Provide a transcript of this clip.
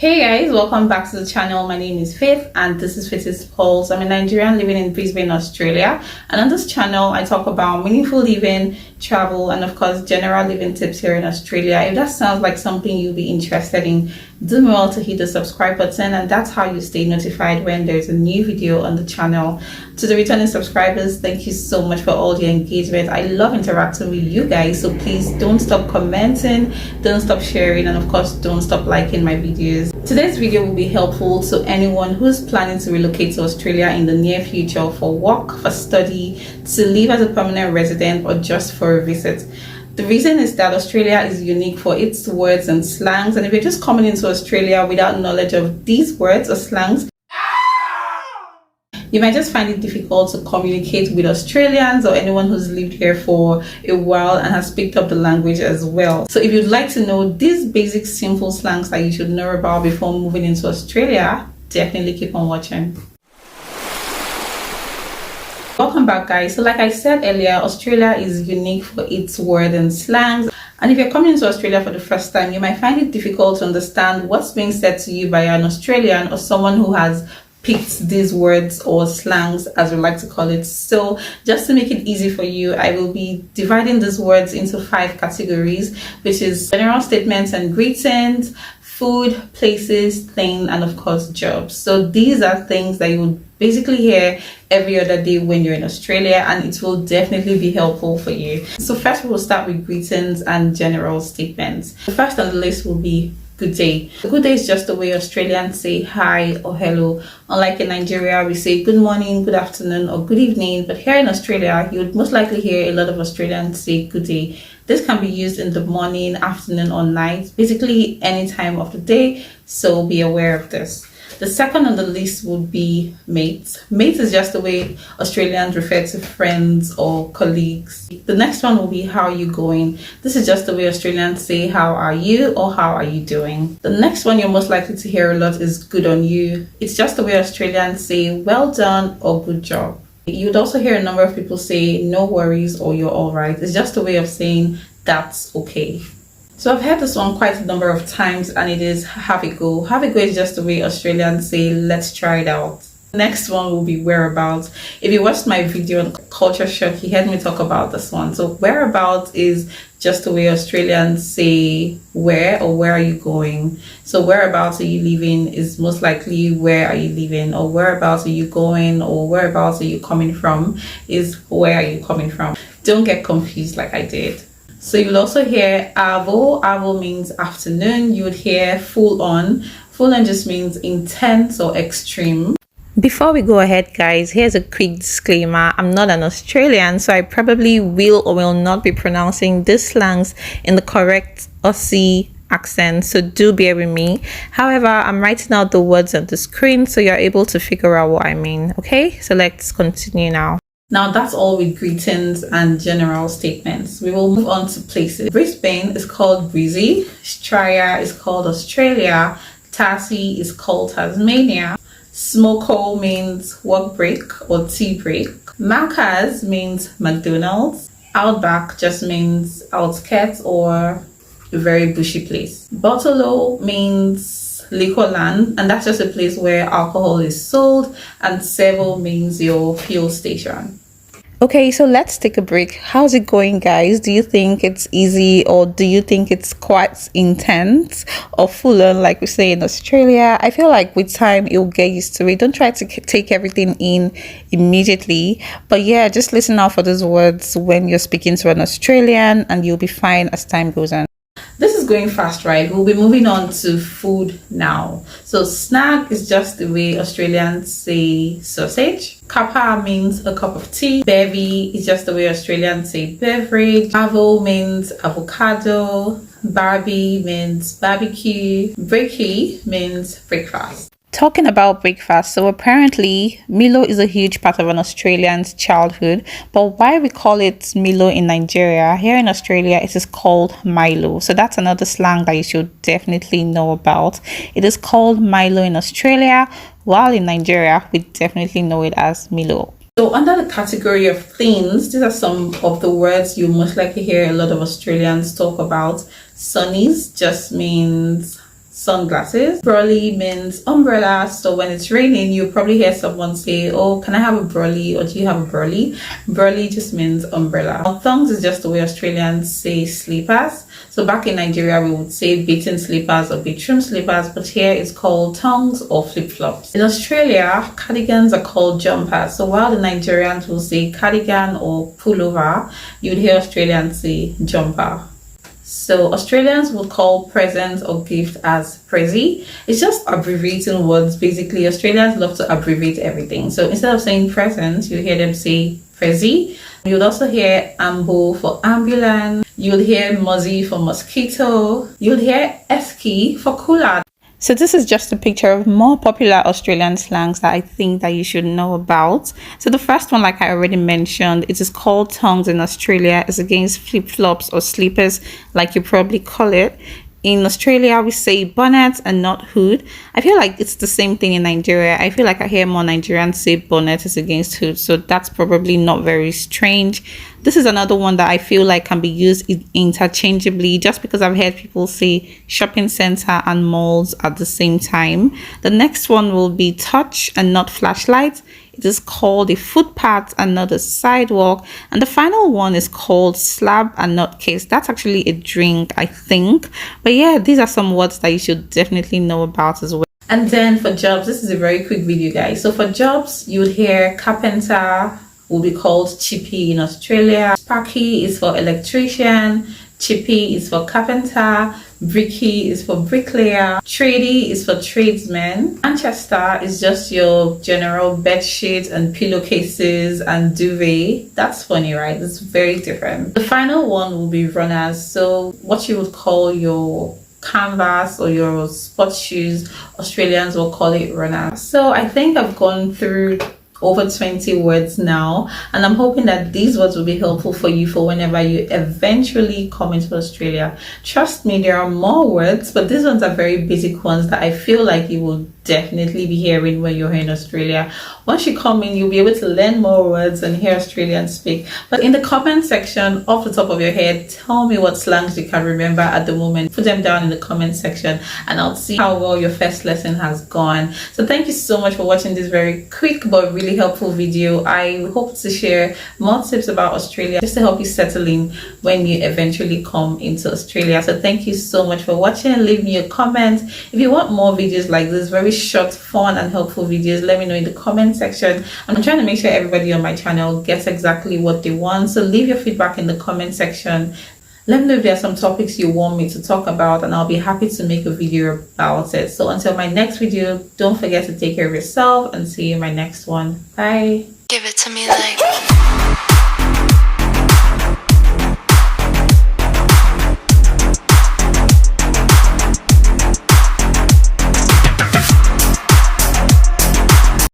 Hey guys, welcome back to the channel. My name is Faith and this is Faith's Pulse. I'm a Nigerian living in Brisbane, Australia, and on this channel I talk about meaningful living, travel, and of course general living tips here in Australia. If that sounds like something you'll be interested in, do well to hit the subscribe button, and that's how you stay notified when there's a new video on the channel. To the returning subscribers, thank you so much for all the engagement. I love interacting with you guys, so please don't stop commenting, don't stop sharing, and of course don't stop liking my videos. Today's video will be helpful to anyone who's planning to relocate to Australia in the near future for work, for study, to live as a permanent resident, or just for a visit. The reason is that Australia is unique for its words and slangs, and if you're just coming into Australia without knowledge of these words or slangs, you might just find it difficult to communicate with Australians or anyone who's lived here for a while and has picked up the language as well. So if you'd like to know these basic simple slangs that you should know about before moving into Australia, definitely keep on watching. Welcome back, guys. So like I said earlier, Australia is unique for its words and slangs. And if you're coming to Australia for the first time, you might find it difficult to understand what's being said to you by an Australian or someone who has picked these words or slangs, as we like to call it. So just to make it easy for you, I will be dividing these words into 5 categories, which is general statements and greetings, food, places, thing, and of course jobs. So these are things that you would basically hear every other day when you're in Australia, and it will definitely be helpful for you. So first we will start with greetings and general statements. The first on the list will be good day. Good day is just the way Australians say hi or hello. Unlike in Nigeria, we say good morning, good afternoon, or good evening. But here in Australia, you would most likely hear a lot of Australians say good day. This can be used in the morning, afternoon, or night, basically any time of the day. So be aware of this. The second on the list would be mate. Mate is just the way Australians refer to friends or colleagues. The next one will be how are you going. This is just the way Australians say how are you or how are you doing. The next one you're most likely to hear a lot is good on you. It's just the way Australians say well done or good job. You'd also hear a number of people say no worries or you're all right. It's just a way of saying that's okay. So I've heard this one quite a number of times, and it is have a go. Have a go is just the way Australians say let's try it out. Next one will be whereabouts. If you watched my video on culture shock, you heard me talk about this one. So whereabouts is just the way Australians say where or where are you going. So whereabouts are you living is most likely where are you living, or whereabouts are you going, or whereabouts are you coming from is where are you coming from. Don't get confused like I did. So you'll also hear avo. Avo means afternoon. You would hear full on. Full on just means intense or extreme. Before we go ahead, guys, here's a quick disclaimer. I'm not an Australian, so I probably will or will not be pronouncing these slangs in the correct Aussie accent, so do bear with me. However, I'm writing out the words on the screen so you're able to figure out what I mean. Okay, so let's continue now. Now that's all with greetings and general statements. We will move on to places. Brisbane is called Brizzy. Australia is called Australia. Tassie is called Tasmania. Smoko means work break or tea break. Macca's means McDonald's. Outback just means outskirts or a very bushy place. Bottle means liquor land, and that's just a place where alcohol is sold. And Servo means your fuel station. Okay, so let's take a break. How's it going, guys? Do you think it's easy, or do you think it's quite intense or full on like we say in Australia? I feel like with time you'll get used to it. Don't try to take everything in immediately, but yeah, just listen out for those words when you're speaking to an Australian, and you'll be fine as time goes on. This is going fast, right? We'll be moving on to food now. So snack is just the way Australians say sausage. Kappa means a cup of tea. Bevy is just the way Australians say beverage. Avo means avocado. Barbie means barbecue. Brekkie means breakfast. Talking about breakfast, so apparently Milo is a huge part of an Australian's childhood, but why we call it Milo in Nigeria, here in Australia it is called Milo. So that's another slang that you should definitely know about. It is called Milo in Australia, while in Nigeria we definitely know it as Milo. So under the category of things, these are some of the words you most likely hear a lot of Australians talk about. Sunnies just means sunglasses. Brolly means umbrella. So when it's raining, you probably hear someone say, oh, can I have a brolly, or do you have a brolly? Brolly just means umbrella. Now, thongs is just the way Australians say slippers. So back in Nigeria, we would say beaten slippers or bedroom slippers, but here it's called tongs or flip-flops. In Australia, cardigans are called jumpers. So while the Nigerians will say cardigan or pullover, you'd hear Australians say jumper. So Australians would call present or gift as prezi. It's just abbreviating words. Basically, Australians love to abbreviate everything. So instead of saying present, you hear them say prezi. You would also hear ambo for ambulance. You'll hear muzzy for mosquito. You'll hear esky for cooler. So this is just a picture of more popular Australian slangs that I think that you should know about. So the first one, like I already mentioned, it is called tongs in Australia. It's against flip-flops or slippers, like you probably call it. In Australia, we say bonnet and not hood. I feel like it's the same thing in Nigeria. I feel like I hear more Nigerians say bonnet is against hood, so that's probably not very strange. This is another one that I feel like can be used interchangeably, just because I've heard people say shopping center and malls at the same time. The next one will be touch and not flashlight. It is called a footpath and not a sidewalk. And the final one is called slab and not case. That's actually a drink, I think. But yeah, these are some words that you should definitely know about as well. And then for jobs, this is a very quick video, guys. So for jobs, you would hear carpenter will be called chippy in Australia. Sparky is for electrician. Chippy is for carpenter. Bricky is for bricklayer. Tradie is for tradesmen. Manchester is just your general bed sheets and pillowcases and duvet. That's funny, right? It's very different. The final one will be runners. So what you would call your canvas or your sports shoes, Australians will call it runners. So I think I've gone through over 20 words now, and I'm hoping that these words will be helpful for you for whenever you eventually come into Australia. Trust me, there are more words, but these ones are very basic ones that I feel like you will definitely be hearing when you're here in Australia. Once you come in, you'll be able to learn more words and hear Australians speak. But in the comment section, off the top of your head, tell me what slangs you can remember at the moment. Put them down in the comment section and I'll see how well your first lesson has gone. So thank you so much for watching this very quick but really helpful video. I hope to share more tips about Australia just to help you settle in when you eventually come into Australia. So thank you so much for watching. Leave me a comment if you want more videos like this, very short, fun and helpful videos. Let me know in the comment section. I'm trying to make sure everybody on my channel gets exactly what they want, so leave your feedback in the comment section. Let me know if there are some topics you want me to talk about, and I'll be happy to make a video about it. So until my next video, don't forget to take care of yourself and see you in my next one. Bye. Give it to me like